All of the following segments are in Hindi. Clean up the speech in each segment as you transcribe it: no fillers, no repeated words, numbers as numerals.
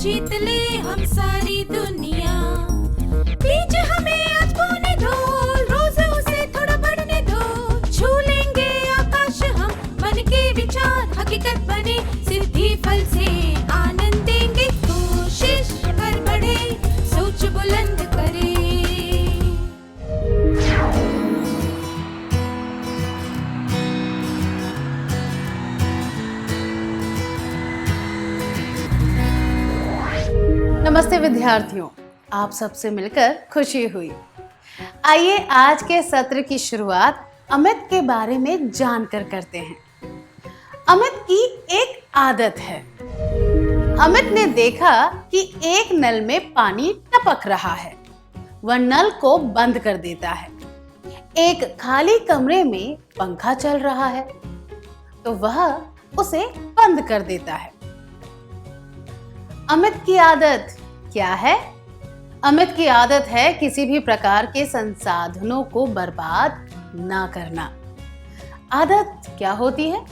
जीत ले हम सारी दुनिया। बीच हमें आज बोने दो, रोज उसे थोड़ा बढ़ने दो। छू लेंगे आकाश हम, मन के विचार हकीकत बने। सिद्धि फल से आनंद देंगे, कोशिश कर बढ़े, सोच बुलंद करे। नमस्ते विद्यार्थियों, आप सबसे मिलकर खुशी हुई। आइए आज के सत्र की शुरुआत अमित के बारे में जानकर करते हैं। अमित की एक आदत है। अमित ने देखा कि एक नल में पानी टपक रहा है। वह नल को बंद कर देता है। एक खाली कमरे में पंखा चल रहा है तो वह उसे बंद कर देता है। अमित की आदत क्या है? अमित की आदत है किसी भी प्रकार के संसाधनों को बर्बाद ना करना। आदत क्या होती है?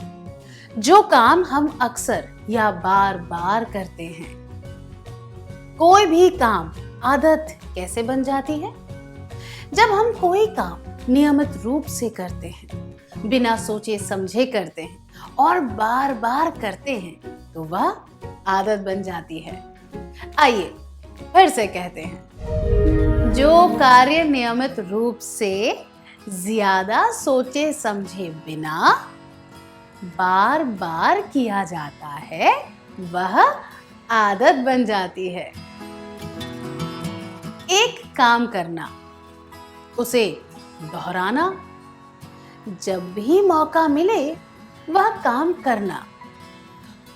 जो काम हम अक्सर या बार बार करते हैं। कोई भी काम आदत कैसे बन जाती है? जब हम कोई काम नियमित रूप से करते हैं, बिना सोचे समझे करते हैं और बार बार करते हैं, तो वह आदत बन जाती है। आइए फिर से कहते हैं, जो कार्य नियमित रूप से ज्यादा सोचे समझे बिना बार बार किया जाता है, वह आदत बन जाती है। एक काम करना, उसे दोहराना, जब भी मौका मिले वह काम करना,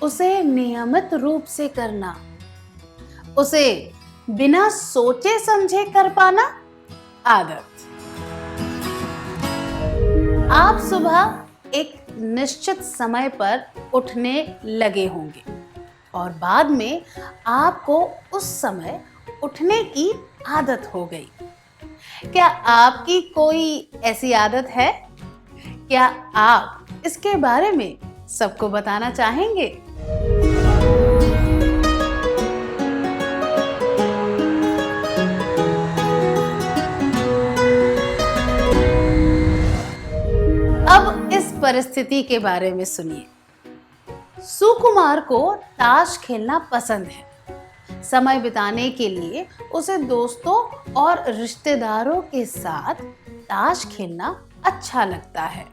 उसे नियमित रूप से करना, उसे बिना सोचे समझे कर पाना, आदत। आप सुबह एक निश्चित समय पर उठने लगे होंगे और बाद में आपको उस समय उठने की आदत हो गई। क्या आपकी कोई ऐसी आदत है? क्या आप इसके बारे में सबको बताना चाहेंगे? अब इस परिस्थिति के बारे में सुनिए। सुकुमार को ताश खेलना पसंद है। समय बिताने के लिए उसे दोस्तों और रिश्तेदारों के साथ ताश खेलना अच्छा लगता है।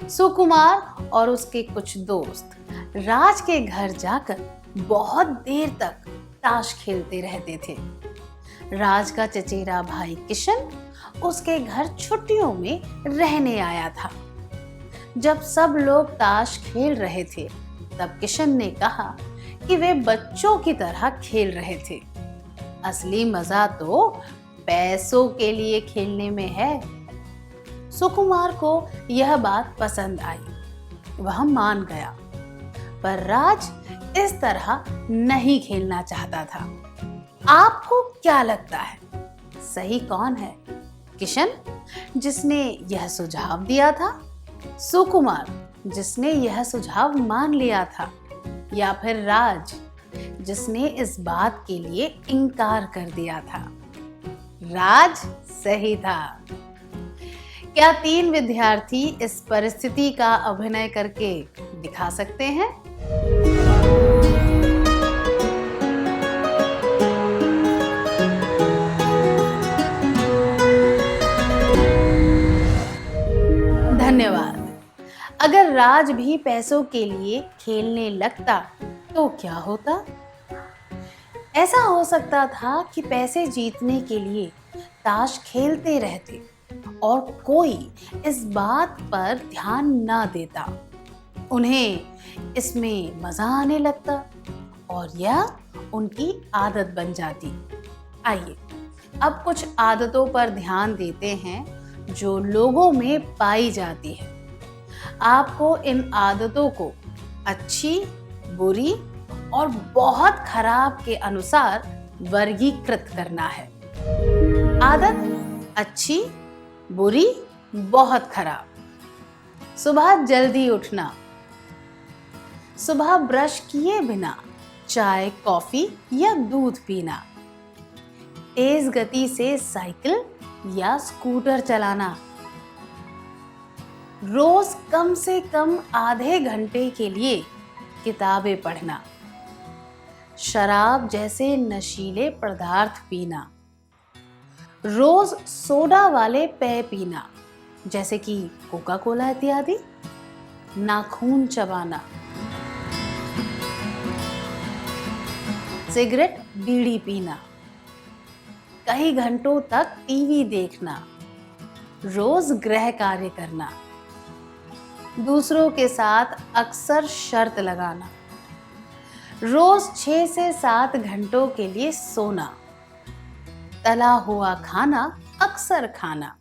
सुकुमार और उसके कुछ दोस्त राज के घर जाकर बहुत देर तक ताश खेलते रहते थे। राज का चचेरा भाई किशन उसके घर छुट्टियों में रहने आया था। जब सब लोग ताश खेल रहे थे, तब किशन ने कहा कि वे बच्चों की तरह खेल रहे थे। असली मजा तो पैसों के लिए खेलने में है। सुकुमार को यह बात पसंद आई। वह मान गया, पर राज इस तरह नहीं खेलना चाहता था। आपको क्या लगता है, सही कौन है? किशन, जिसने यह सुझाव दिया था, सुकुमार, जिसने यह सुझाव मान लिया था, या फिर राज, जिसने इस बात के लिए इनकार कर दिया था? राज सही था। क्या 3 विद्यार्थी इस परिस्थिति का अभिनय करके दिखा सकते हैं? धन्यवाद। अगर राज भी पैसों के लिए खेलने लगता तो क्या होता? ऐसा हो सकता था कि पैसे जीतने के लिए ताश खेलते रहते और कोई इस बात पर ध्यान ना देता। उन्हें इसमें मजा आने लगता और यह उनकी आदत बन जाती। आइए अब कुछ आदतों पर ध्यान देते हैं जो लोगों में पाई जाती है। आपको इन आदतों को अच्छी, बुरी और बहुत खराब के अनुसार वर्गीकृत करना है। आदत अच्छी, बुरी, बहुत खराब। सुबह जल्दी उठना, सुबह ब्रश किए बिना चाय, कॉफी या दूध पीना, तेज गति से साइकिल या स्कूटर चलाना, रोज कम से कम आधे घंटे के लिए किताबें पढ़ना, शराब जैसे नशीले पदार्थ पीना, रोज सोडा वाले पेय पीना जैसे कि कोका कोला इत्यादि, नाखून चबाना, सिगरेट, बीड़ी पीना, कई घंटों तक टीवी देखना, रोज गृह कार्य करना, दूसरों के साथ अक्सर शर्त लगाना, रोज 6 से 7 घंटों के लिए सोना, तला हुआ खाना अक्सर खाना,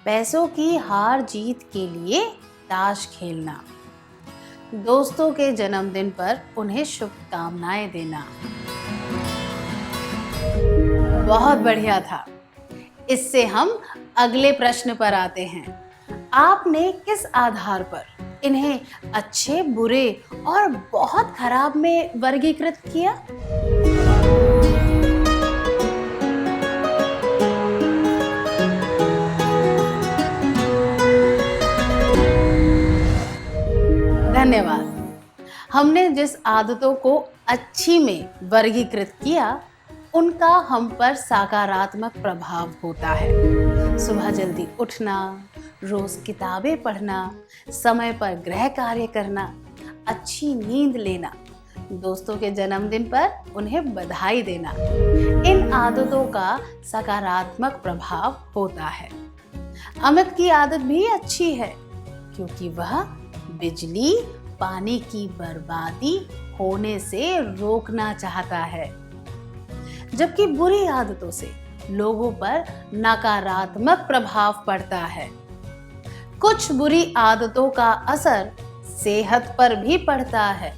पैसों की हार जीत के लिए ताश खेलना, दोस्तों के जन्मदिन पर उन्हें शुभकामनाएं देना। बहुत बढ़िया था। इससे हम अगले प्रश्न पर आते हैं। आपने किस आधार पर इन्हें अच्छे, बुरे और बहुत खराब में वर्गीकृत किया? धन्यवाद। हमने जिस आदतों को अच्छी में वर्गीकृत किया, उनका हम पर सकारात्मक प्रभाव होता है। सुबह जल्दी उठना, रोज किताबें पढ़ना, समय पर गृह कार्य करना, अच्छी नींद लेना, दोस्तों के जन्मदिन पर उन्हें बधाई देना, इन आदतों का सकारात्मक प्रभाव होता है। अमित की आदत भी अच्छी है क्योंकि वह बिजली, पानी की बर्बादी होने से रोकना चाहता है, जबकि बुरी आदतों से लोगों पर नकारात्मक प्रभाव पड़ता है। कुछ बुरी आदतों का असर सेहत पर भी पड़ता है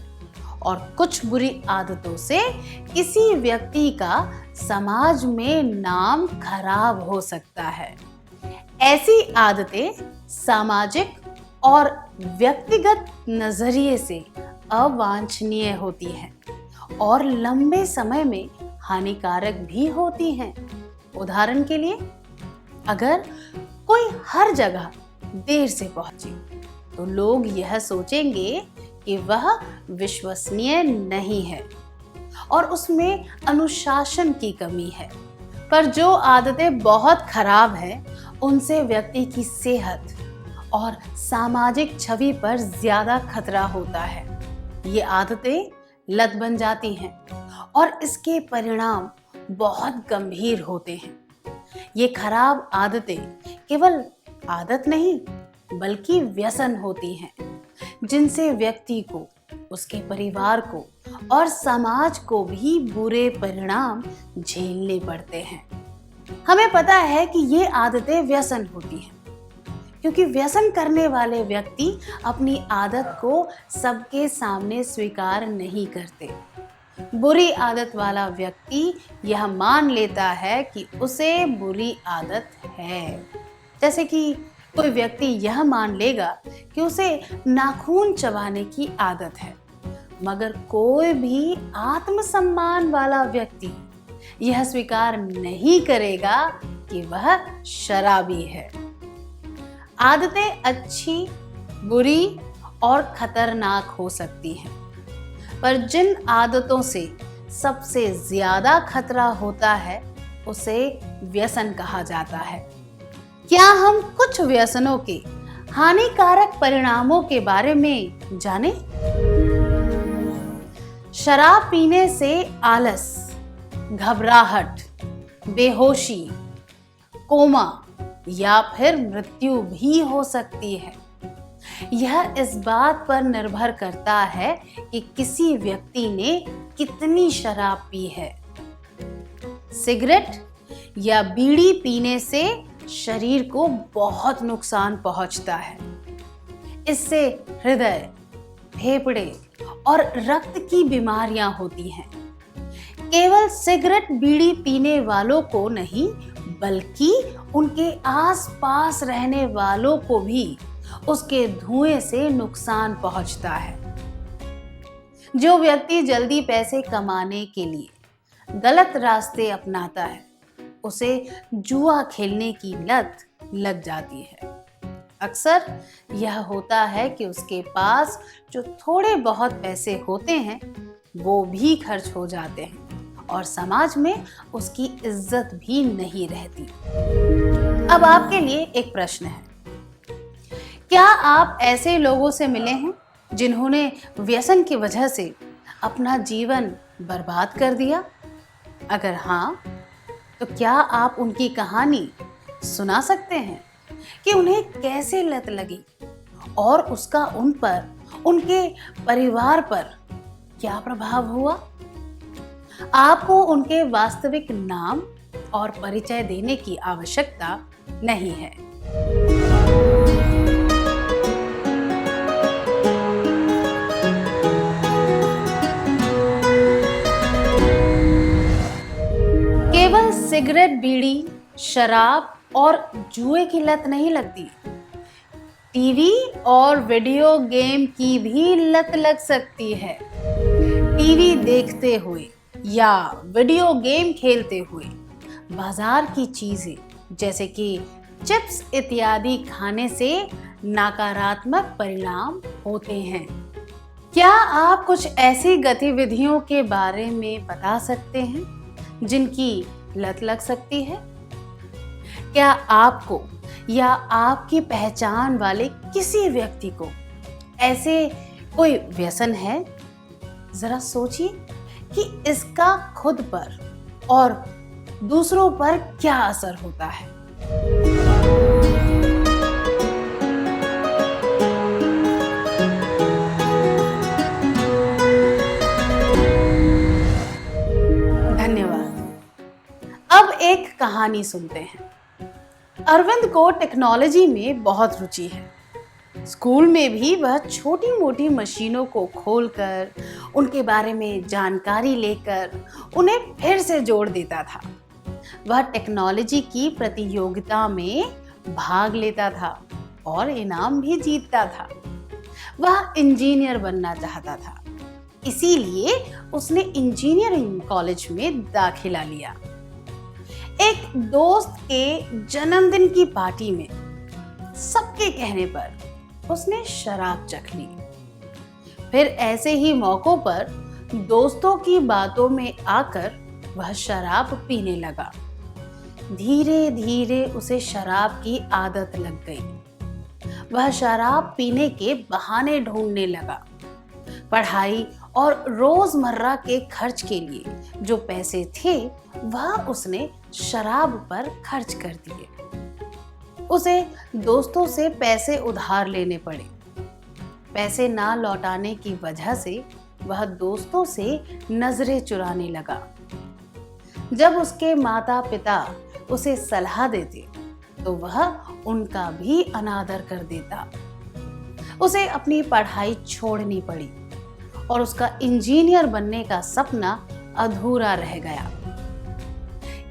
और कुछ बुरी आदतों से किसी व्यक्ति का समाज में नाम खराब हो सकता है। ऐसी आदतें सामाजिक और व्यक्तिगत नजरिए से अवांछनीय होती हैं और लंबे समय में हानिकारक भी होती हैं। उदाहरण के लिए, अगर कोई हर जगह देर से पहुंचे तो लोग यह सोचेंगे कि वह विश्वसनीय नहीं है और उसमें अनुशासन की कमी है। पर जो आदतें बहुत खराब हैं, उनसे व्यक्ति की सेहत और सामाजिक छवि पर ज्यादा खतरा होता है। ये आदतें लत बन जाती हैं और इसके परिणाम बहुत गंभीर होते हैं। ये खराब आदतें केवल आदत नहीं बल्कि व्यसन होती हैं, जिनसे व्यक्ति को, उसके परिवार को और समाज को भी बुरे परिणाम झेलने पड़ते हैं। हमें पता है कि ये आदतें व्यसन होती हैं क्योंकि व्यसन करने वाले व्यक्ति अपनी आदत को सबके सामने स्वीकार नहीं करते। बुरी आदत वाला व्यक्ति यह मान लेता है कि उसे बुरी आदत है। जैसे कि कोई व्यक्ति यह मान लेगा कि उसे नाखून चबाने की आदत है, मगर कोई भी आत्मसम्मान वाला व्यक्ति यह स्वीकार नहीं करेगा कि वह शराबी है। आदतें अच्छी, बुरी और खतरनाक हो सकती हैं, पर जिन आदतों से सबसे ज्यादा खतरा होता है उसे व्यसन कहा जाता है। क्या हम कुछ व्यसनों के हानिकारक परिणामों के बारे में जानें? शराब पीने से आलस, घबराहट, बेहोशी, कोमा या फिर मृत्यु भी हो सकती है। यह इस बात पर निर्भर करता है कि किसी व्यक्ति ने कितनी शराब पी है। सिगरेट या बीड़ी पीने से शरीर को बहुत नुकसान पहुंचता है। इससे हृदय, फेफड़े और रक्त की बीमारियां होती हैं। केवल सिगरेट, बीड़ी पीने वालों को नहीं, बल्कि उनके आसपास रहने वालों को भी उसके धुएं से नुकसान पहुंचता है। जो व्यक्ति जल्दी पैसे कमाने के लिए गलत रास्ते अपनाता है, उसे जुआ खेलने की लत लग जाती है। अक्सर यह होता है कि उसके पास जो थोड़े बहुत पैसे होते हैं वो भी खर्च हो जाते हैं और समाज में उसकी इज्जत भी नहीं रहती। अब आपके लिए एक प्रश्न है, क्या आप ऐसे लोगों से मिले हैं जिन्होंने व्यसन की वजह से अपना जीवन बर्बाद कर दिया? अगर हाँ, तो क्या आप उनकी कहानी सुना सकते हैं कि उन्हें कैसे लत लगी और उसका उन पर, उनके परिवार पर क्या प्रभाव हुआ? आपको उनके वास्तविक नाम और परिचय देने की आवश्यकता नहीं है। केवल सिगरेट, बीड़ी, शराब और जुए की लत नहीं लगती, टीवी और वीडियो गेम की भी लत लग सकती है। टीवी देखते हुए या वीडियो गेम खेलते हुए बाजार की चीजें जैसे कि चिप्स इत्यादि खाने से नकारात्मक परिणाम होते हैं। क्या आप कुछ ऐसी गतिविधियों के बारे में बता सकते हैं जिनकी लत लग सकती है? क्या आपको या आपकी पहचान वाले किसी व्यक्ति को ऐसे कोई व्यसन है? जरा सोचिए कि इसका खुद पर और दूसरों पर क्या असर होता है। धन्यवाद। अब एक कहानी सुनते हैं। अरविंद को टेक्नोलॉजी में बहुत रुचि है। स्कूल में भी वह छोटी मोटी मशीनों को खोलकर उनके बारे में जानकारी लेकर उन्हें फिर से जोड़ देता था। वह टेक्नोलॉजी की प्रतियोगिता में भाग लेता था और इनाम भी जीतता था। वह इंजीनियर बनना चाहता था, इसीलिए उसने इंजीनियरिंग कॉलेज में दाखिला लिया। एक दोस्त के जन्मदिन की पार्टी में सबके कहने पर उसने शराब चख ली। फिर ऐसे ही मौकों पर दोस्तों की बातों में आकर वह शराब पीने लगा। धीरे धीरे उसे शराब की आदत लग गई। वह शराब पीने के बहाने ढूंढने लगा। पढ़ाई और रोजमर्रा के खर्च के लिए जो पैसे थे वह उसने शराब पर खर्च कर दिए। उसे दोस्तों से पैसे उधार लेने पड़े। पैसे ना लौटाने की वजह से वह दोस्तों से नजरें चुराने लगा। जब उसके माता पिता उसे सलाह देते तो वह उनका भी अनादर कर देता। उसे अपनी पढ़ाई छोड़नी पड़ी और उसका इंजीनियर बनने का सपना अधूरा रह गया।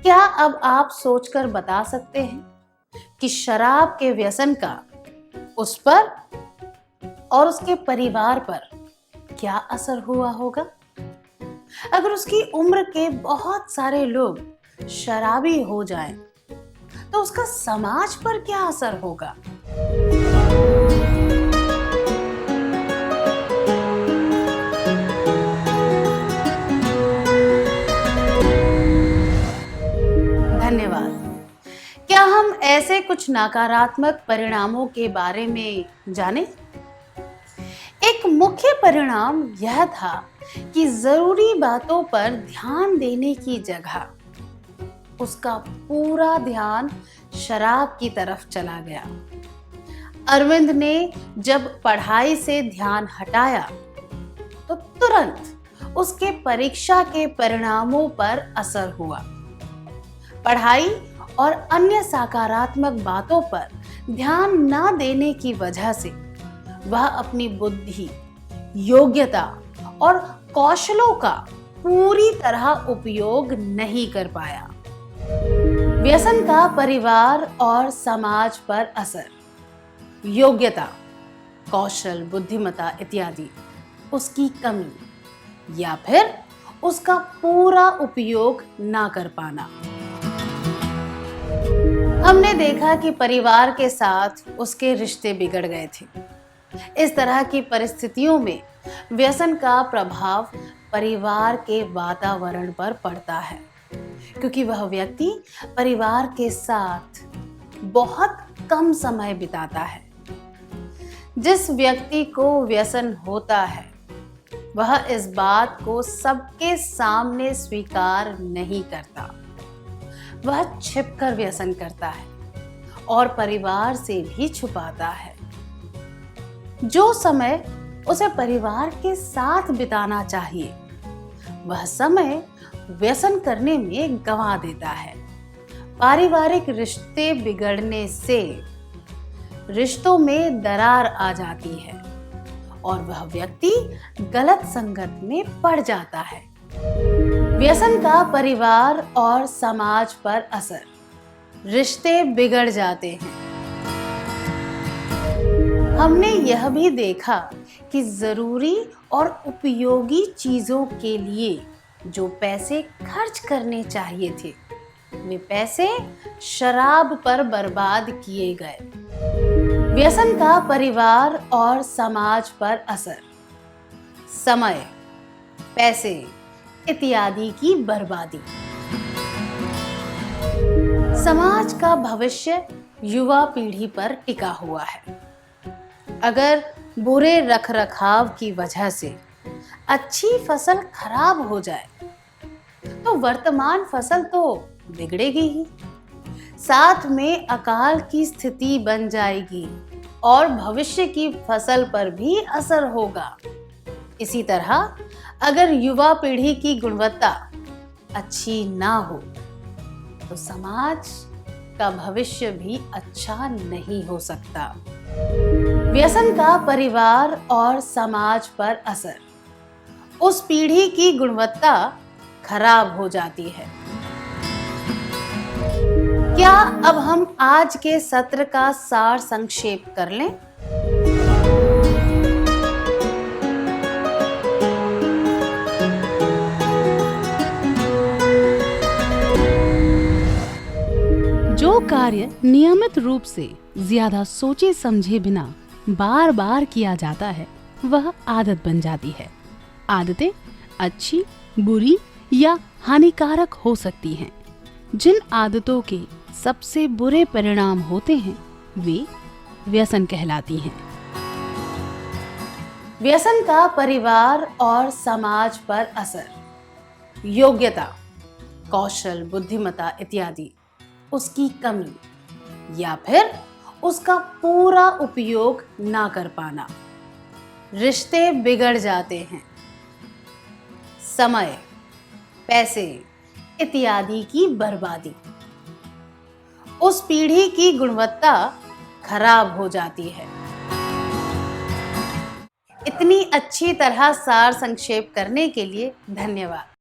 क्या अब आप सोचकर बता सकते हैं कि शराब के व्यसन का उस पर और उसके परिवार पर क्या असर हुआ होगा? अगर उसकी उम्र के बहुत सारे लोग शराबी हो जाएं, तो उसका समाज पर क्या असर होगा? धन्यवाद। क्या हम ऐसे कुछ नकारात्मक परिणामों के बारे में जानें? एक मुख्य परिणाम यह था कि जरूरी बातों पर ध्यान देने की जगह उसका पूरा ध्यान शराब की तरफ चला गया। अरविंद ने जब पढ़ाई से ध्यान हटाया तो तुरंत उसके परीक्षा के परिणामों पर असर हुआ। पढ़ाई और अन्य सकारात्मक बातों पर ध्यान न देने की वजह से वह अपनी बुद्धि, योग्यता और कौशलों का पूरी तरह उपयोग नहीं कर पाया। व्यसन का परिवार और समाज पर असर। योग्यता, कौशल, बुद्धिमत्ता इत्यादि उसकी कमी या फिर उसका पूरा उपयोग ना कर पाना। हमने देखा कि परिवार के साथ उसके रिश्ते बिगड़ गए थे। इस तरह की परिस्थितियों में व्यसन का प्रभाव परिवार के वातावरण पर पड़ता है, क्योंकि वह व्यक्ति परिवार के साथ बहुत कम समय बिताता है। जिस व्यक्ति को व्यसन होता है वह इस बात को सबके सामने स्वीकार नहीं करता। वह छिपकर व्यसन करता है और परिवार से भी छुपाता है। जो समय उसे परिवार के साथ बिताना चाहिए वह समय व्यसन करने में गंवा देता है। पारिवारिक रिश्ते बिगड़ने से रिश्तों में दरार आ जाती है और वह व्यक्ति गलत संगत में पड़ जाता है। व्यसन का परिवार और समाज पर असर, रिश्ते बिगड़ जाते हैं। हमने यह भी देखा कि जरूरी और उपयोगी चीजों के लिए जो पैसे खर्च करने चाहिए थे वे पैसे शराब पर बर्बाद किए गए। व्यसन का परिवार और समाज पर असर, समय, पैसे इत्यादि की बर्बादी। समाज का भविष्य युवा पीढ़ी पर टिका हुआ है। अगर बुरे रखरखाव की वजह से अच्छी फसल खराब हो जाए तो वर्तमान फसल तो बिगड़ेगी ही, साथ में अकाल की स्थिति बन जाएगी और भविष्य की फसल पर भी असर होगा। इसी तरह अगर युवा पीढ़ी की गुणवत्ता अच्छी ना हो तो समाज का भविष्य भी अच्छा नहीं हो सकता। व्यसन का परिवार और समाज पर असर, उस पीढ़ी की गुणवत्ता खराब हो जाती है। क्या अब हम आज के सत्र का सार संक्षेप कर लें? जो कार्य नियमित रूप से ज्यादा सोचे समझे बिना बार बार किया जाता है वह आदत बन जाती है। आदतें अच्छी, बुरी या हानिकारक हो सकती हैं। जिन आदतों के सबसे बुरे परिणाम होते हैं वे व्यसन कहलाती हैं। व्यसन का परिवार और समाज पर असर, योग्यता, कौशल, बुद्धिमत्ता इत्यादि उसकी कमी या फिर उसका पूरा उपयोग ना कर पाना, रिश्ते बिगड़ जाते हैं। समय, पैसे इत्यादि की बर्बादी, उस पीढ़ी की गुणवत्ता खराब हो जाती है। इतनी अच्छी तरह सार संक्षेप करने के लिए धन्यवाद।